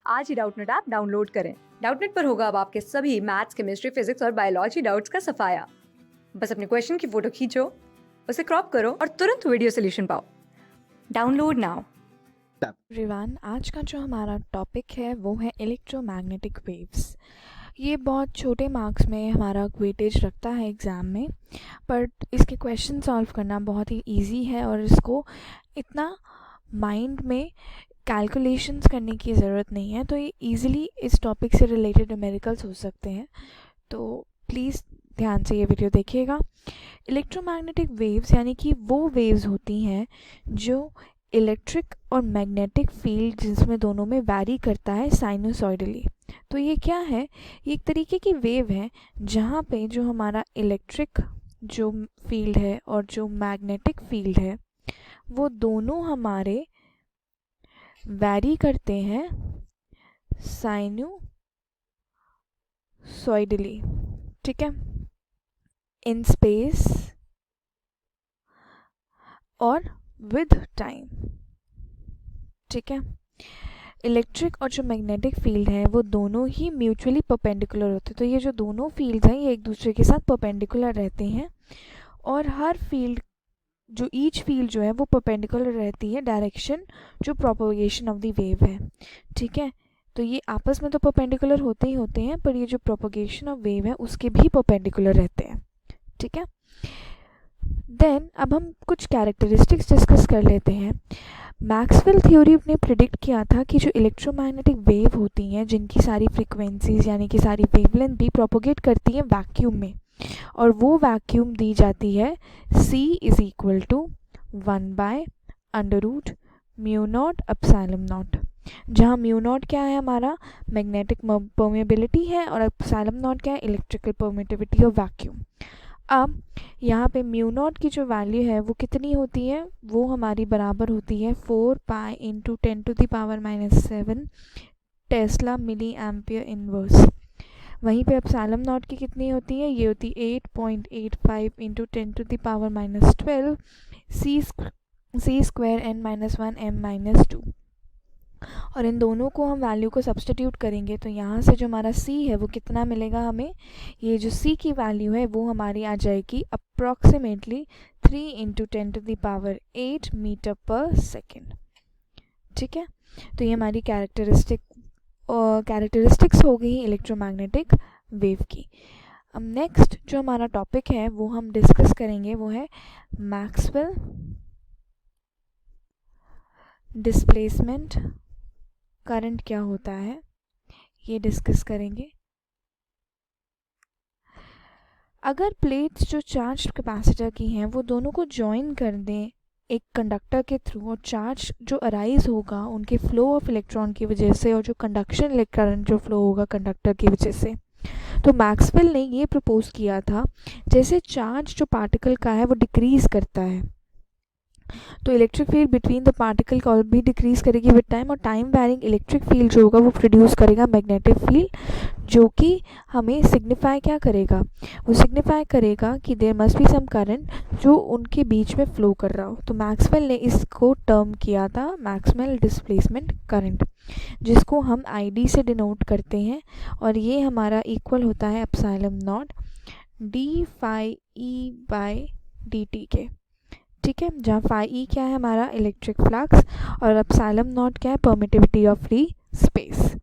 आज ही Doubtnut app download करें। Doubtnut पर होगा अब आपके सभी मैथ्स, केमिस्ट्री, फिजिक्स और बायोलॉजी डाउट्स का सफाया। बस अपने क्वेश्चन की फोटो खींचो, उसे क्रॉप करो और तुरंत वीडियो सोल्यूशन पाओ। Download now. एवरीवन, आज का जो हमारा टॉपिक है वो है इलेक्ट्रोमैग्नेटिक वेव्स। ये बहुत छोटे मार्क्स में हमारा वेटेज रखता है एग्ज़ाम में, बट इसके क्वेश्चन सॉल्व करना बहुत ही इजी है और इसको इतना माइंड में कैलकुलेशंस करने की ज़रूरत नहीं है। तो ये इजीली इस टॉपिक से रिलेटेड न्यूमेरिकल्स हो सकते हैं, तो प्लीज़ ध्यान से ये वीडियो देखिएगा। इलेक्ट्रोमैग्नेटिक वेव्स यानी कि वो वेव्स होती हैं जो इलेक्ट्रिक और मैग्नेटिक फील्ड जिसमें दोनों में वैरी करता है साइनोसॉइडली। तो ये क्या है? ये एक तरीके की वेव है जहाँ पे जो हमारा इलेक्ट्रिक जो फील्ड है और जो मैग्नेटिक फील्ड है वो दोनों हमारे वैरी करते हैं साइनोसॉइडली, ठीक है, इन स्पेस और विद टाइम, ठीक है। इलेक्ट्रिक और जो मैग्नेटिक फील्ड है वो दोनों ही म्यूचुअली परपेंडिकुलर होते हैं। तो ये जो दोनों फील्ड्स हैं ये एक दूसरे के साथ परपेंडिकुलर रहते हैं और हर फील्ड जो ईच फील्ड जो है वो परपेंडिकुलर रहती है डायरेक्शन जो प्रोपगेशन ऑफ द वेव है, ठीक है। तो ये आपस में तो परपेंडिकुलर होते ही होते हैं, पर ये जो प्रोपगेशन ऑफ वेव है उसके भी परपेंडिकुलर रहते हैं, ठीक है। देन अब हम कुछ कैरेक्टरिस्टिक्स डिस्कस कर लेते हैं। मैक्सवेल थ्योरी ने प्रिडिक्ट किया था कि जो इलेक्ट्रोमैग्नेटिक वेव होती हैं जिनकी सारी फ्रीक्वेंसीज यानी कि सारी वेवलेंथ भी प्रोपोगेट करती हैं वैक्यूम में, और वो वैक्यूम दी जाती है C is equal to 1/√μ0 epsilon naught, जहाँ म्यू नॉट क्या है हमारा मैग्नेटिक परमेबिलिटी है और एप्सिलॉन नॉट क्या है इलेक्ट्रिकल परमिटिविटी ऑफ वैक्यूम। अब यहाँ पे म्यू नॉट की जो वैल्यू है वो कितनी होती है? वो हमारी बराबर होती है 4π × 10⁻⁻7 टेस्ला मिली एम्पियर इनवर्स। वहीं पे एप्सिलॉन नॉट की कितनी होती है? ये होती 8.85 × 10⁻12 c² n-1 m-2। और इन दोनों को हम वैल्यू को सब्स्टिट्यूट करेंगे तो यहाँ से जो हमारा c है वो कितना मिलेगा हमें? ये जो c की वैल्यू है वो हमारी आ जाएगी अप्रॉक्सीमेटली 3 × 10⁸ मीटर पर सेकेंड, ठीक है। तो ये हमारी कैरेक्टरिस्टिक्स हो गई इलेक्ट्रोमैग्नेटिक वेव की। अब नेक्स्ट जो हमारा टॉपिक है वो हम डिस्कस करेंगे वो है मैक्सवेल डिस्प्लेसमेंट करंट क्या होता है, ये डिस्कस करेंगे। अगर प्लेट्स जो चार्ज कैपेसिटर की हैं वो दोनों को जॉइन कर दें एक कंडक्टर के थ्रू, और चार्ज जो अराइज होगा उनके फ्लो ऑफ इलेक्ट्रॉन की वजह से और जो कंडक्शन करंट जो फ्लो होगा कंडक्टर की वजह से, तो मैक्सवेल ने ये प्रपोज किया था जैसे चार्ज जो पार्टिकल का है वो डिक्रीज़ करता है तो electric field between the particle को भी डिक्रीज करेगी विद टाइम, और टाइम वैरिंग इलेक्ट्रिक फील्ड जो होगा वो प्रोड्यूस करेगा मैग्नेटिक फील्ड, जो कि हमें सिग्निफाई क्या करेगा? वो सिग्निफाई करेगा कि there must be some current जो उनके बीच में फ्लो कर रहा हो। तो मैक्सवेल ने इसको टर्म किया था मैक्सवेल डिस्प्लेसमेंट करंट, जिसको हम ID से डिनोट करते हैं, और ये हमारा इक्वल होता है एप्सिलॉन नॉट d∅E/dt के, ठीक है, जहाँ phi e क्या है हमारा इलेक्ट्रिक फ्लक्स और एप्सिलॉन नॉट क्या है permittivity of free space.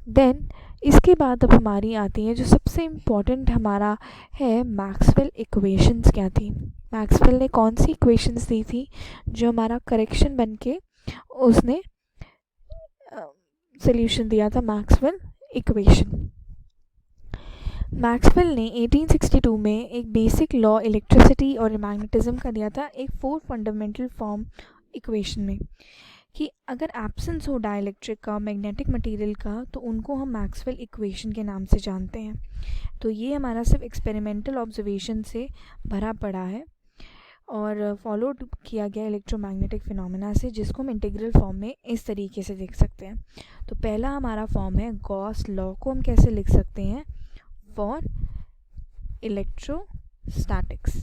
Then इसके बाद अब हमारी आती है जो सबसे इम्पोर्टेंट हमारा है मैक्सवेल इक्वेशंस क्या थी। मैक्सवेल ने कौन सी इक्वेशंस दी थी जो हमारा करेक्शन बन के उसने सोल्यूशन दिया था मैक्सवेल इक्वेशन। मैक्सवेल ने 1862 में एक बेसिक लॉ इलेक्ट्रिसिटी और मैग्नेटिज्म का दिया था एक 4 फंडामेंटल फॉर्म इक्वेशन में, कि अगर एब्सेंस हो डाइलेक्ट्रिक का मैग्नेटिक मटेरियल का तो उनको हम मैक्सवेल इक्वेशन के नाम से जानते हैं। तो ये हमारा सिर्फ एक्सपेरिमेंटल ऑब्जर्वेशन से भरा पड़ा है और फॉलो किया गया इलेक्ट्रोमैग्नेटिक फिनोमेना से, जिसको हम इंटीग्रल फॉर्म में इस तरीके से देख सकते हैं। तो पहला हमारा फॉर्म है गॉस लॉ, को हम कैसे लिख सकते हैं? फॉर इलेक्ट्रोस्टैटिक्स,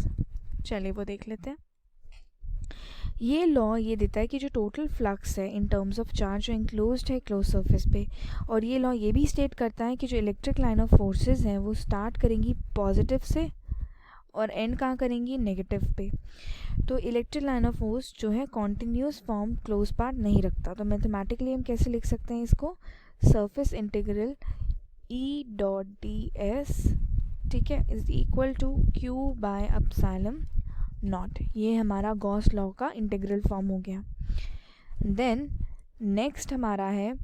चलिए वो देख लेते हैं। ये लॉ ये देता है कि जो टोटल फ्लक्स है इन टर्म्स ऑफ चार्ज जो इंक्लोज्ड है क्लोज सरफेस पे, और ये लॉ ये भी स्टेट करता है कि जो इलेक्ट्रिक लाइन ऑफ फोर्सेस हैं वो स्टार्ट करेंगी पॉजिटिव से और एंड कहाँ करेंगी, नेगेटिव पे। तो इलेक्ट्रिक लाइन ऑफ फोर्स जो है कॉन्टिन्यूस फॉर्म क्लोज पार्ट नहीं रखता। तो मैथमेटिकली हम कैसे लिख सकते हैं इसको, surface integral E dot d s, ठीक है, is equal to q by epsilon naught. ये हमारा गॉस लॉ का इंटीग्रल फॉर्म हो गया। देन नेक्स्ट हमारा है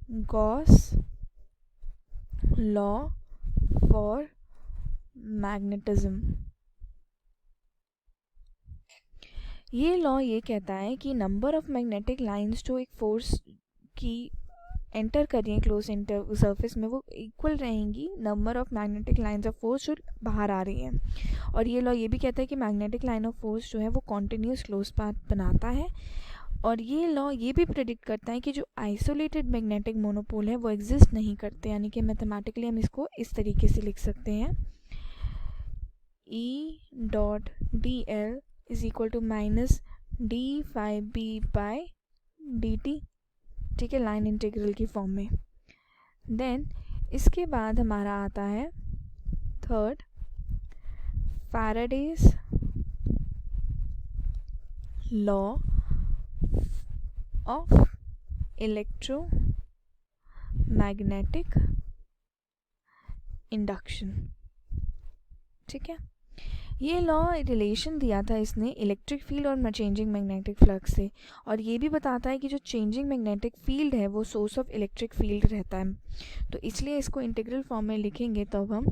गॉस लॉ फॉर मैग्नेटिज्म। ये लॉ ये कहता है कि नंबर ऑफ मैग्नेटिक लाइंस जो एक फोर्स की एंटर कर रही हैं क्लोज सरफेस में वो इक्वल रहेंगी number of magnetic lines of force जो बाहर आ रही हैं। और ये लॉ ये भी कहता है कि मैग्नेटिक लाइन ऑफ फोर्स जो है वो कॉन्टिन्यूस क्लोज पाथ बनाता है। और ये लॉ ये भी प्रेडिक्ट करता है कि जो आइसोलेटेड मैग्नेटिक मोनोपोल है वो एग्जिस्ट नहीं करते, यानी कि मैथमेटिकली हम इसको इस तरीके से लिख सकते हैं, E dot d l is equal to minus d phi B by d t, ठीक है, लाइन इंटीग्रल की फॉर्म में। देन इसके बाद हमारा आता है third, Faraday's law of electromagnetic induction, ठीक है। ये लॉ रिलेशन दिया था इसने इलेक्ट्रिक फील्ड और चेंजिंग मैग्नेटिक फ्लक्स से, और ये भी बताता है कि जो चेंजिंग मैग्नेटिक फील्ड है वो सोर्स ऑफ इलेक्ट्रिक फील्ड रहता है। तो इसलिए इसको इंटीग्रल फॉर्म में लिखेंगे तब हम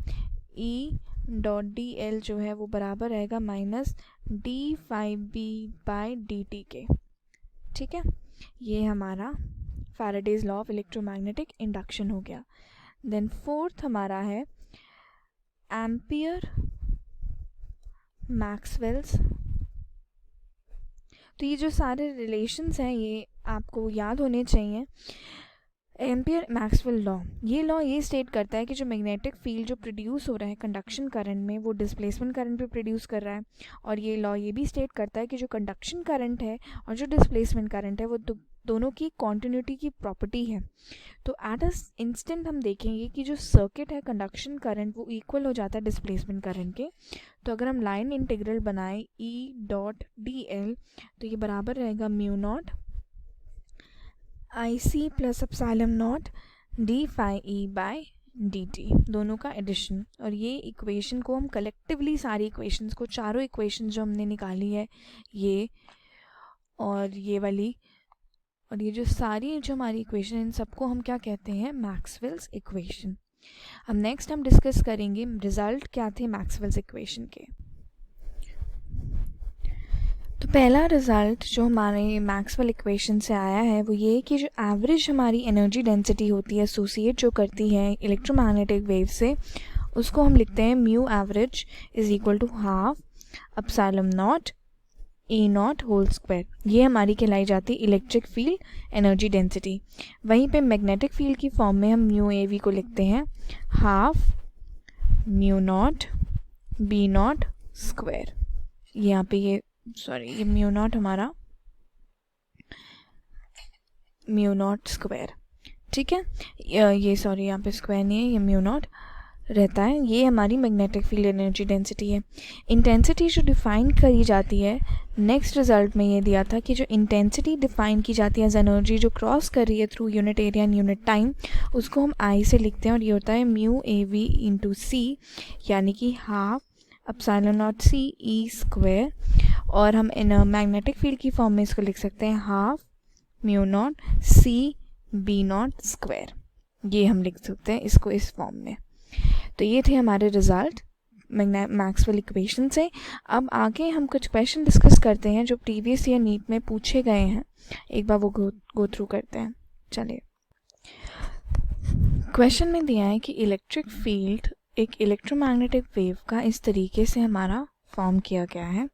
ई डॉट डी एल जो है वो बराबर रहेगा minus d phi B by d t के, ठीक है। ये हमारा Faraday's law of electromagnetic induction हो गया। देन फोर्थ हमारा है एम्पियर मैक्सवेल्स। तो ये जो सारे रिलेशंस हैं ये आपको याद होने चाहिए। एम्पियर मैक्सवेल लॉ, ये लॉ ये स्टेट करता है कि जो मैग्नेटिक फील्ड जो प्रोड्यूस हो रहा है कंडक्शन करंट में वो डिस्प्लेसमेंट करंट भी प्रोड्यूस कर रहा है। और ये लॉ ये भी स्टेट करता है कि जो कंडक्शन करंट है और जो डिस्प्लेसमेंट करंट है वो दोनों की कॉन्टिन्यूटी की प्रॉपर्टी है। तो एट अ इंस्टेंट हम देखेंगे कि जो सर्किट है कंडक्शन करंट वो इक्वल हो जाता है डिस्प्लेसमेंट करंट के। तो अगर हम लाइन इंटीग्रल बनाएं ई डॉट डी एल तो ये बराबर रहेगा mu naught I C plus epsilon naught d phi E by d t, दोनों का एडिशन। और ये इक्वेशन को हम कलेक्टिवली सारी इक्वेशंस को, चारों इक्वेशन जो हमने निकाली है ये और ये वाली और ये जो सारी जो हमारी इक्वेशन इन सबको हम क्या कहते हैं, मैक्सवेल्स इक्वेशन। अब नेक्स्ट हम डिस्कस करेंगे रिजल्ट क्या थे मैक्सवेल्स इक्वेशन के। तो पहला रिज़ल्ट जो हमारे मैक्सवेल इक्वेशन से आया है वो ये कि जो एवरेज हमारी एनर्जी डेंसिटी होती है एसोसिएट जो करती है इलेक्ट्रोमैग्नेटिक वेव से, उसको हम लिखते हैं mu average is equal to half epsilon naught A naught whole square. ये हमारी कहलाई जाती है इलेक्ट्रिक फील्ड एनर्जी डेंसिटी। वहीं पे मैग्नेटिक फील्ड की फॉर्म में हम म्यू ए वी को लिखते हैं half mu not be naught square. यहाँ पे ये म्यू नॉट हमारा म्यू नॉट स्क्वायर, ठीक है। ये यहाँ पे स्क्वायर नहीं है, ये म्यू नॉट रहता है। ये हमारी मैग्नेटिक फील्ड एनर्जी डेंसिटी है। इंटेंसिटी जो डिफ़ाइन करी जाती है नेक्स्ट रिजल्ट में ये दिया था कि जो इंटेंसिटी डिफ़ाइन की जाती है एज एनर्जी जो क्रॉस कर रही है through unit area and unit time, उसको हम आई से लिखते हैं और ये होता है mu A V into C, यानी कि half epsilon naught C E square. और हम इन मैग्नेटिक फील्ड की फॉर्म में इसको लिख सकते हैं half mu naught C B naught square. ये हम लिख सकते हैं इसको इस फॉर्म में। तो ये थे हमारे रिज़ल्ट मैक्सवेल इक्वेशन से। अब आगे हम कुछ क्वेश्चन डिस्कस करते हैं जो प्रीवियस ईयर नीट में पूछे गए हैं, एक बार वो गो थ्रू करते हैं। चलिए, क्वेश्चन में दिया है कि इलेक्ट्रिक फील्ड एक इलेक्ट्रोमैग्नेटिक वेव का इस तरीके से हमारा फॉर्म किया गया है।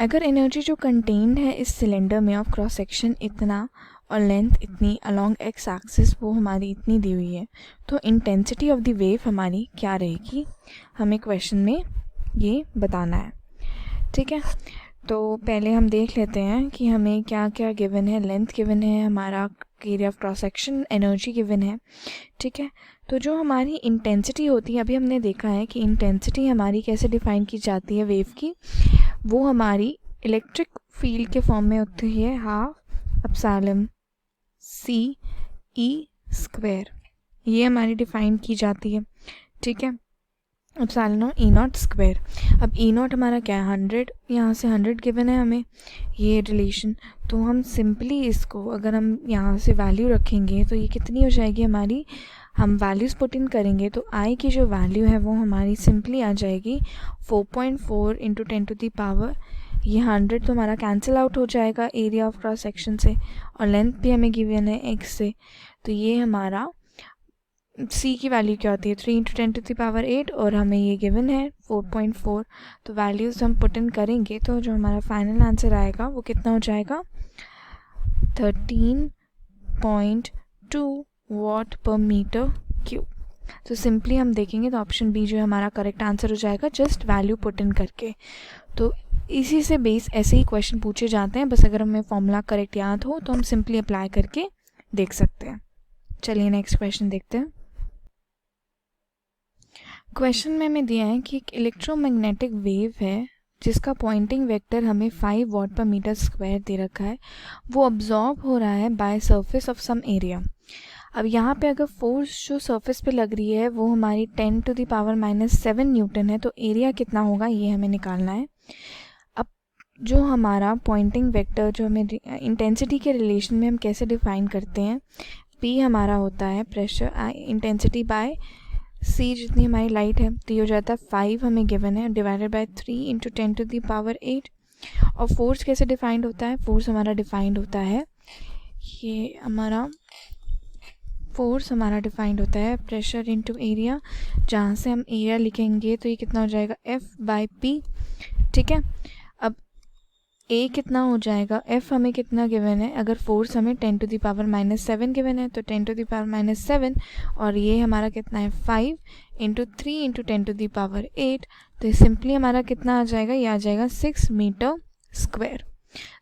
अगर एनर्जी जो कंटेन्ड है इस सिलेंडर में ऑफ क्रॉस सेक्शन इतना और लेंथ इतनी अलोंग एक्स एक्सिस वो हमारी इतनी दी हुई है, तो इंटेंसिटी ऑफ द वेव हमारी क्या रहेगी, हमें क्वेश्चन में ये बताना है। ठीक है, तो पहले हम देख लेते हैं कि हमें क्या क्या गिवन है। लेंथ गिवन है, हमारा area of cross section, energy given है। ठीक है, तो जो हमारी इंटेंसिटी होती है, अभी हमने देखा है कि इंटेंसिटी हमारी कैसे डिफ़ाइन की जाती है वेव की, वो हमारी इलेक्ट्रिक फील्ड के फॉर्म में होती है हाफ एप्सिलॉन सी ई स्क्वायर, ये हमारी डिफ़ाइन की जाती है। ठीक है, एप्सिलॉन ई नॉट स्क्वायर। अब ई नॉट हमारा क्या है, 100, यहाँ से 100 गिवन है हमें ये रिलेशन। तो हम सिंपली इसको अगर हम यहाँ से वैल्यू रखेंगे तो ये कितनी हो जाएगी हमारी, हम वैल्यूज़ पुट इन करेंगे तो आई की जो वैल्यू है वो हमारी सिंपली आ जाएगी 4.4 इंटू 10⁻, ये 100 तो हमारा कैंसिल आउट हो जाएगा एरिया ऑफ क्रॉस सेक्शन से, और लेंथ भी हमें गिवन है x से, तो ये हमारा c की वैल्यू क्या होती है 3 इंटू 10⁸, और हमें ये गिवन है 4.4। तो वैल्यूज़ हम पुट इन करेंगे तो जो हमारा फाइनल आंसर आएगा वो कितना हो जाएगा 13.2 वाट पर मीटर क्यूब। तो सिंपली हम देखेंगे तो ऑप्शन बी जो है हमारा करेक्ट आंसर हो जाएगा, जस्ट वैल्यू पुट इन करके। तो इसी से बेस ऐसे ही क्वेश्चन पूछे जाते हैं, बस अगर हमें फॉर्मूला करेक्ट याद हो तो हम सिंपली अप्लाई करके देख सकते हैं। चलिए नेक्स्ट क्वेश्चन देखते हैं। क्वेश्चन में हमें दिया है कि एक इलेक्ट्रोमैग्नेटिक वेव है जिसका पॉइंटिंग वेक्टर हमें 5 वाट पर मीटर स्क्वायर दे रखा है, वो अब्जॉर्ब हो रहा है by surface of some area. अब यहाँ पे अगर फोर्स जो सरफेस पे लग रही है वो हमारी 10⁻⁻7 न्यूटन है, तो एरिया कितना होगा ये हमें निकालना है। अब जो हमारा पॉइंटिंग वेक्टर जो हमें इंटेंसिटी के रिलेशन में हम कैसे डिफाइन करते हैं, P हमारा होता है प्रेशर इंटेंसिटी बाय सी जितनी हमारी लाइट है, तो ये हो जाता है 5 हमें गिवन है डिवाइडेड बाय 3 इंटू 10⁸। और फोर्स कैसे डिफाइंड होता है, फोर्स हमारा डिफाइंड होता है, ये हमारा फोर्स हमारा डिफाइंड होता है प्रेशर इंटू एरिया, जहाँ से हम एरिया लिखेंगे तो ये कितना हो जाएगा F/P। ठीक है, अब A कितना हो जाएगा, F हमें कितना गिवन है, अगर फोर्स हमें 10⁻⁻7 गिवन है तो 10⁻⁷, और ये हमारा कितना है 5 इंटू 3 इंटू 10⁸, तो ये सिंपली हमारा कितना आ जाएगा, ये आ जाएगा 6 मीटर स्क्वायर।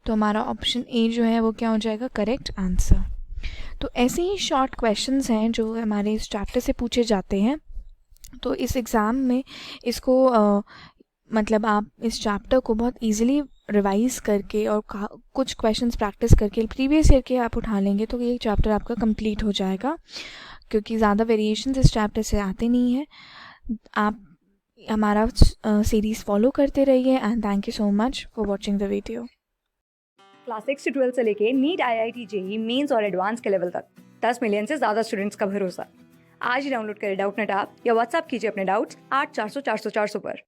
तो हमारा ऑप्शन ए जो है वो क्या हो जाएगा करेक्ट आंसर। तो ऐसे ही शॉर्ट क्वेश्चंस हैं जो हमारे इस चैप्टर से पूछे जाते हैं। तो इस एग्ज़ाम में इसको मतलब आप इस चैप्टर को बहुत इजीली रिवाइज करके और कुछ क्वेश्चंस प्रैक्टिस करके प्रीवियस ईयर के आप उठा लेंगे तो ये चैप्टर आपका कंप्लीट हो जाएगा, क्योंकि ज़्यादा वेरिएशंस इस चैप्टर से आते नहीं हैं। आप हमारा सीरीज़ फॉलो करते रहिए and thank you so much for watching the video. Class 6 से 12 से लेके नीट, IIT, JEE मेंस और एडवांस के लेवल तक 10 मिलियन से ज़्यादा स्टूडेंट्स का भरोसा। आज ही डाउनलोड करें डाउटनेट ऐप या व्हाट्सएप कीजिए अपने डाउट्स 8400 400 400 पर।